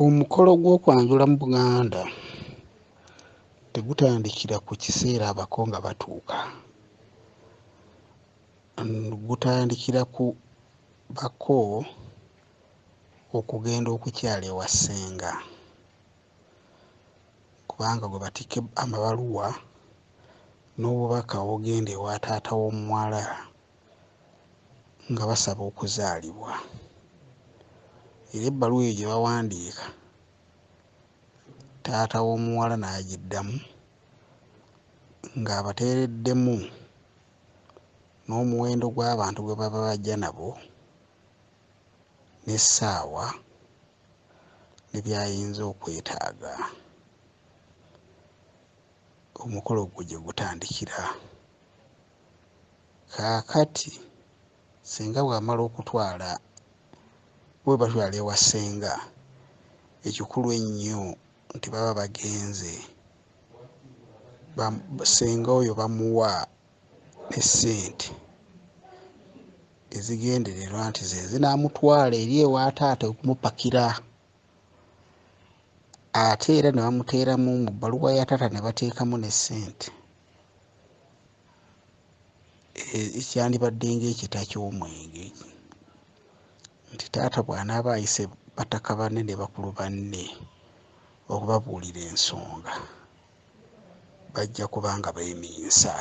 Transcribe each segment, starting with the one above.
Omukolo gw'okwanjula mu Buganda tegutandikira ku kiseera abako nga batuuka. Gutandikira ku bako okugenda okukyala ewa ssenga, kubanga gwe batikka amabaluwa n'obubaka obugenda ewa taata w'omuwala nga basaba okuzaalibwa. Era ebbaluwa eyo gye bawandiika, taata w'omuwala n'agiddamu ng'abateereddemu n'omuwendo gw'abantu gwe baba bajja nabo n'essaawa ne by'ayinza okwetaaga. Omukolo gwo gye gutandikira. Kaakati singa bw'amala okutwala bwe batwala ewa ssenga, ekikulu ennyo nti baba bagenze, ssenga oyo bamuwa ne ssente ezigendererwa nti ze zinaamutwala eri ewa taata okumupakira. Ate era ne bamuteeramu mu bbaluwa ya taata ne bateekamu ne ssente, ekyandibadde ng'ekita ky'omwenge, nti taata bw'anaaba ayise bataka banne ne bakulu banne okubabuulira ensonga, bajja kuba nga beeminsa.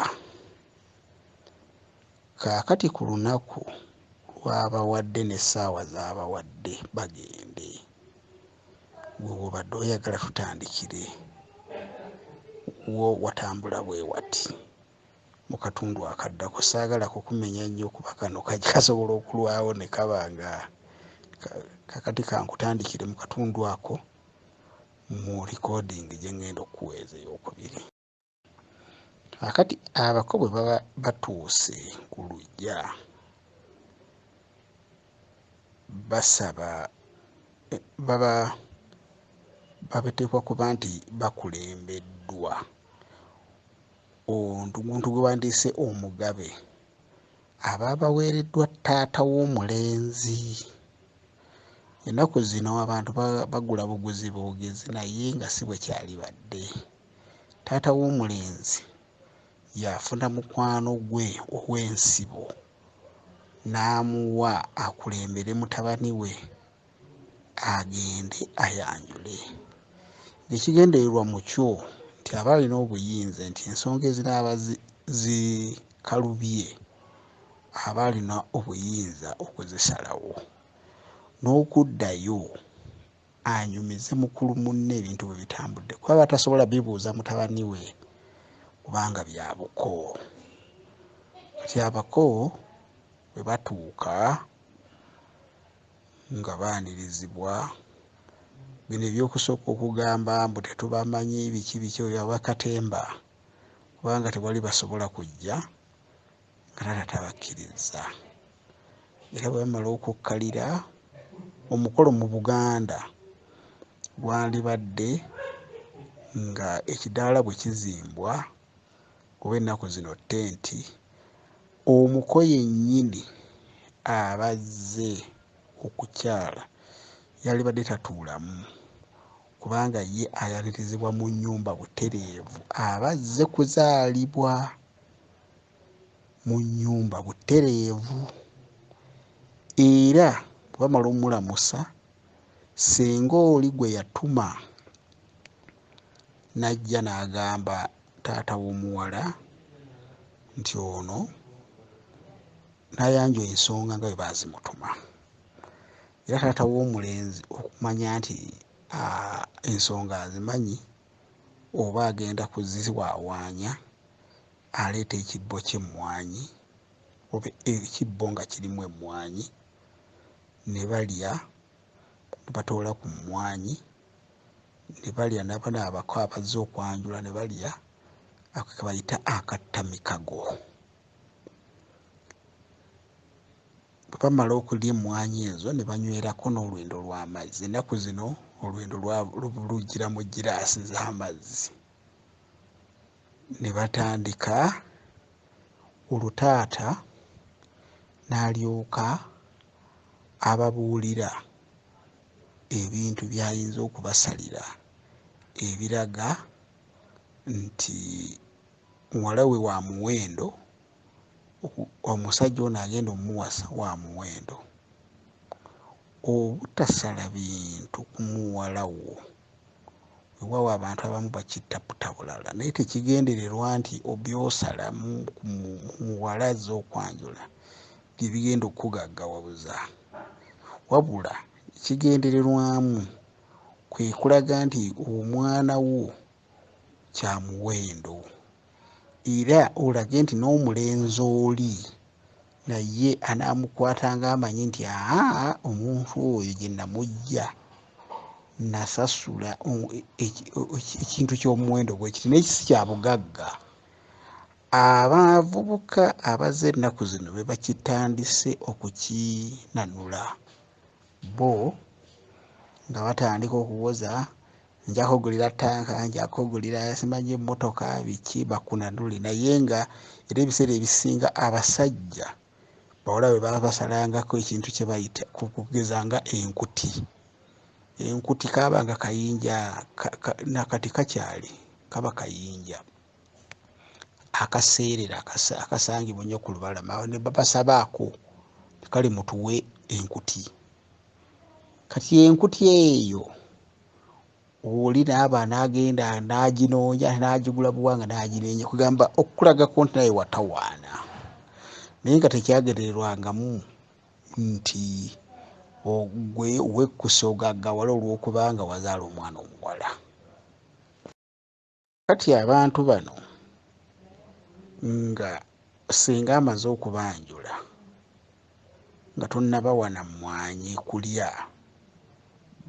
Kaakati ku lunaku lw'abawadde n'essaawa z'abawadde bagende, gwe bw'obadde oyagala tutandikire, wo watambula bwe wati mu katundu akaddako. Saagala kukumenya nnyo kuba kano kasobola okulwawo ne kaba nga kakati kankutandikire mu katundu ako mu likoodingi gye ngenda okuweeza ey'okubiri. Kaakati abako bwe baba batuuse ku luggya, basaba bateekwa kuba nti bakulembeddwa omuntu gwe bandiise omugabe aba baweereddwa taata w'omulenzi. Ennaku zino abantu bagula buguzi bwogezi, naye nga si bwe kyalibadde. Taata w'omulenzi y'afuna mukwano gwe ow'ensibo n'amuwa akulembere mutabani we agende ayanjule. Ekigendererwa mu kyo nti aba alina obuyinza nti ensonga ezinaaba zikalubye aba alina obuyinza okuzisalawo n'okuddayo anyumize mukulu munne ebintu bwe bitambudde, kuba batasobola bibuuza mutabani we kubanga bya buko. Kati abako bwe batuuka nga baanirizibwa, bino ebyokusooka okugamba mbu tetubamanyi biki oyo abakatemba, kubanga tewali basobola kujja nga taata tabakkiriza. Era bwe bamala okukkalira, omukolo mu Buganda gwandibadde nga ekidaala bwe kizimbwa kuba ennaku zino ttenti, omuko yennyini abazze okukyala yalibadde tatuulamu, kubanga ye ayanirizibwa mu nnyumba butereevu, aba azze kuzaalibwa mu nnyumba butereevu. Era bwe bamala omulamusa, ssenga oli gwe yatuma n'ajja n'agamba taata w'omuwala nti ono n'ayanjula ensonga nga bwe baazimutuma. Era taata w'omulenzi okumanya nti ensonga azimanyi, oba agenda kuziwaawaanya, aleeta ekibbo ky'emmwanyi oba ekibbo nga kirimu emmwanyi, ne balya, ne batoola ku mmwanyi, ne balya n'abana abako abazze okwanjula ne balya ako ke bayita akattamikago. Bwe bamala okulya emmwanyi ezo ne banywerako n'olwendo lw'amazzi. Ennaku zino olwendo lujjira mu giraasi z'amazzi. Ne batandika, olutaata n'alyoka ababuulira ebintu byayinza okubasalira ebiraga nti muwala we wa muwendo, omusajja ono agenda omuwasa wa muwendo. Obutasala bintu ku muwala wo, weewaawo abantu abamu bakittaputa bulala, naye tekigendererwa nti obyosala mu muwala zo okwanjula bye bigenda okugaggawabuza, wabula ekigendererwamu kwe kulaga nti omwana wo kya muwendo, era olage nti n'omulenzi oli naye anaamukwatanga amanyi nti omuntu oyo gye namugja nasasula ekintu ky'omuwendo gwe kiti, n'ekisi kya bugagga. Abavubuka abazze ennaku zino be bakitandise okukinanula, bo nga batandika okuwoza nja kugulira tanka, nja kugulira simanyi emmotoka biki bakunanule, naye nga era ebiseera ebisinga abasajja bawala bwe baba basalangako ekintu kye bayita kugeza nga enkuti. Enkuti kaabanga kayinja nakati kakyali kaba kayinja akaseerera akasangibwa ennyo ku lubalama, ne babasabaako kale mutuwe enkuti. Kati enkuti eyo oli naaba n'agenda n'aginoonya n'agigula buwanga n'aginenya kugamba okukulagako nti naye watawaana, naye nga tekyagererwangamu nti gwe wekkuse ogaggawala olw'okubanga wazaala omwana omuwala. Kati abantu bano nga singa amaze okubanjula nga tonnabawana mmwanyi kulya,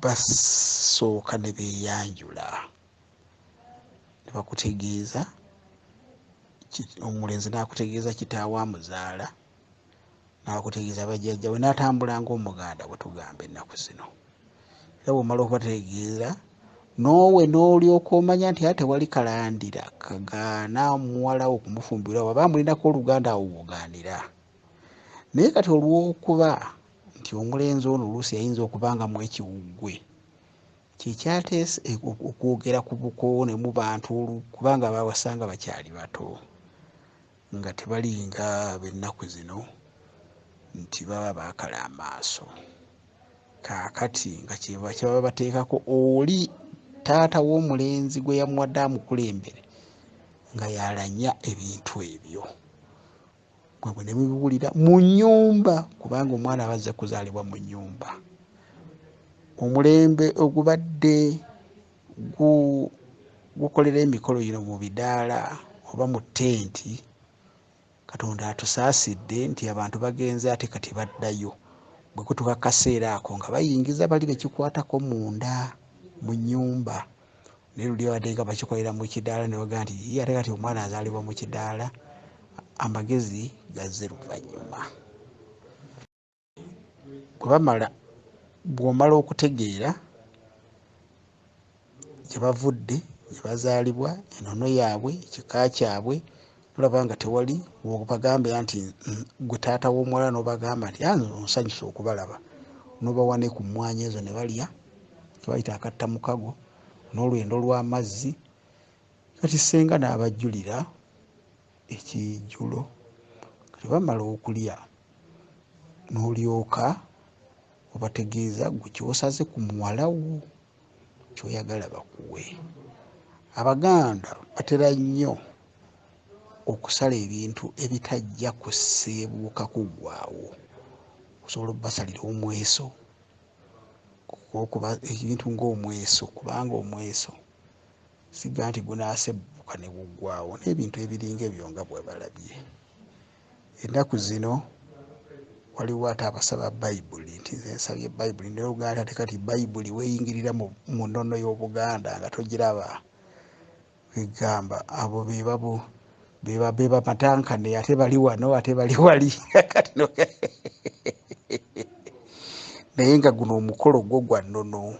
basooka ne beeyanjula ne bakutegeeza, omulenzi n'akutegeeza kitaawe amuzaala, n'akutegeeza bajjajja we, n'atambula ng'omuganda bwe tugamba ennaku zino. Era bw'omala okubategeeza noowe n'olyoka omanya nti ate wali kalandira kagaana muwala wo okumufumbirwa, waba mulinako oluganda awo bugaanira. Naye kati olw'okuba nti omulenzi ono oluusi yayinza okubanga mu ekiwuggwe, kyekyateese okwogera ku buko ne mu bantu kubanga babasanga bakyali bato, nga tebalinga b'ennaku zino nti baba baakala amaaso. Kaakati nga kyebaba bateekako oli taata w'omulenzi gwe yamuwadde amukulembere nga yalanya ebintu ebyo, mwebwe ne mubiwulira mu nnyumba, kubanga omwana aba azze kuzaalibwa mu nnyumba. Omulembe ogubadde gukolera emikolo gino mu bidaala oba mu ttenti, Katonda atusaasidde nti abantu bagenze ate kati baddayo. Bwe kutuuka akaseera ako nga bayingiza bali bekikwatako munda mu nnyumba, naye luli abadde nga bakikolera mu kidaala ne bagaa nti ate kati omwana azaalibwa mu kidaala, amagezi gazze luvannyuma. Bw'omala okutegeera gye bavudde, gye bazaalibwa, ennono yaabwe, ekika kyabwe, olaba nga tewali obagambe nti gwe taata w'omuwala n'obagamba nti nsanyuse okubalaba, n'obawa ne ku mmwanyi ezo ne balya kibayita akattamukago n'olwendo lw'amazzi. Kati senga n'abajjulira ekijjulo, kati bamala okulya n'olyoka obategeeza gwe kyosaze ku muwala wo ky'oyagala bakuwe. Abaganda batera nnyo okusala ebintu ebitajja kuseebuuka kuggwaawo, osobola obbasalira omweso, okuba ebintu ng'omweso, kubanga omweso siga nti gunaasebuuka ne guggwaawo, n'ebintu ebiringa ebyo nga bwe balabye. Ennaku zino waliwo ate abasaba Bayibuli nti nze nsabye Bayibuli, ne Uganda ate kati Bayibuli weeyingirira mu nnono y'Obuganda nga togiraba, egamba abo be bamatankane, ate bali wano, ate bali wali naye nga guno omukolo gwo gwa nnono,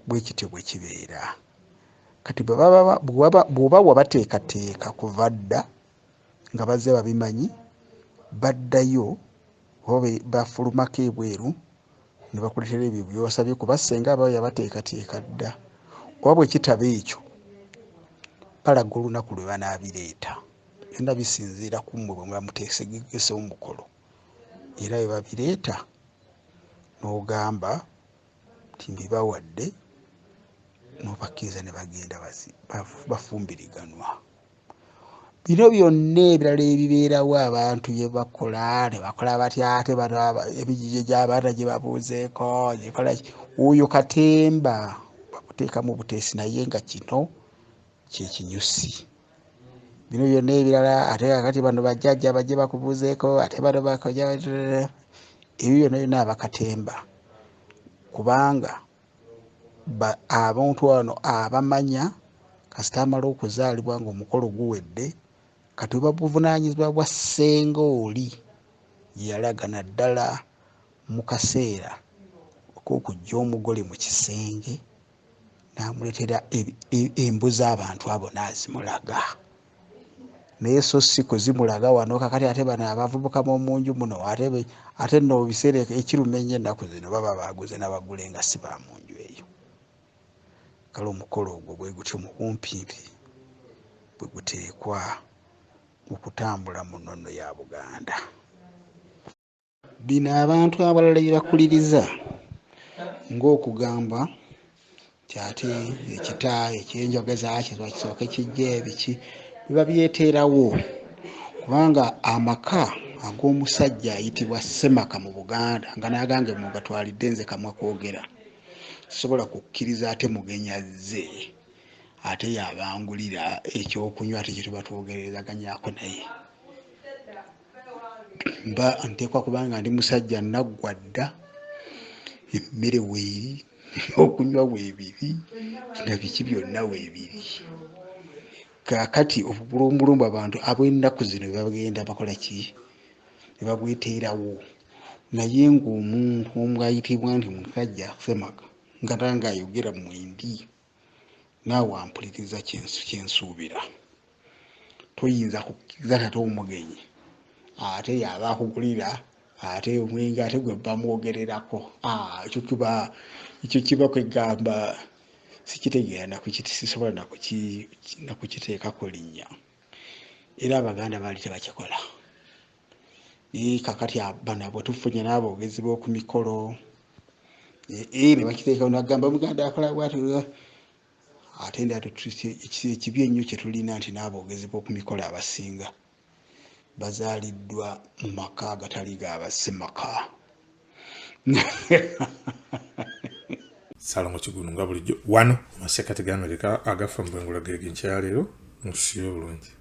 bwe kityo bwe kibeera. Kati bw'oba wabateekateeka kuva dda nga bazze babimanyi, baddayo oba bafulumako ebweru ne bakuletera ebyo byosabye kuba senga aba yabateekateeka dda kuba bwe kitaba ekyo balaga olunaku lwe banaabireeta byonna bisinziira ku mmwe bwe muba muteesegegese omukolo era bwe babireeta n'ogamba nti mbibawadde n'obakkiriza ne bagenda bafumbiriganwa. Bino byonna ebirala ebibeerawo abantu bye bakola ne bakola batya ate bano ebijije gy'abaana gye babuuzeeko gikola oyo katemba bakuteekamu buteesi naye nga kino kyekinyusi. Bino byonna ebirala ate kakati bano bajjajja bajje bakubuuzeeko ate bano bakoja ebyo byonna byonna abakatemba kubanga abantu wano abamanya kasita amala okuzaalibwa ng'omukolo guwedde kati babuvunaanyizibwa bwa ssenga oli yalaga naddala mu kaseera ok'okujja omugole mu kisenge n'amuleetera embuzi abantu abo n'azimulaga naye so si kuzimulaga wano kakati ate bano abavubuka mu nju muno ate nno biseera ekiruma ennyo ennaku zino baba baaguze n'abagula nga si ba mu nju eyo. Kale omukolo ogwo bwe gutyo mukumpimpi bwe guteekwa okutambula mu nnono ya Buganda. Bino abantu abalala bye bakuliriza ng'okugamba nti ate ekita ekyenjogeza kisooke kijja ebiki biba byeteerawo kubanga amaka ag'omusajja ayitibwa ssemaka mu Buganda nga n'agange mugatwalidde nze kamwe koogera sobola kukkiriza ate mugenyi azze ate yabangulira ekyokunywa ate kye tuba twogerezaganyako naye mba nteekwa kubanga ndi musajja naggwa dda emmere weeri okunywa weebiri na biki byonna weebiri. Kaakati obulumbulumbu abantu ab'ennaku zino bagenda bakola ki ne babweteerawo naye ng'omuntu omu ayitibwa nti musajja ssemaka nga nange ayogera mwendi naawe ampuliriza kyensuubira toyinza kukkiriza tate omugenyi ate yaba akugulira ate omwenge ate gwe bamwogererako ekyo kiba kwegamba sikitegeera sisobola nakukiteekako linnya era Abaganda baali tebakikola. Kakati bano bwe tufunye n'aboogezi b'oku mikolo ne bakiteeka nagamba Muganda akola bw'ati ate ekibi ennyo kye tulina nti n'aboogezi b'oku mikolo abasinga bazaaliddwa mu maka agatali g'abassemaka. Salongo Kigulu nga bulijjo wano amasekati g'Amerika agafa mu bwengula geege nkyaleero mususiyo bulungi.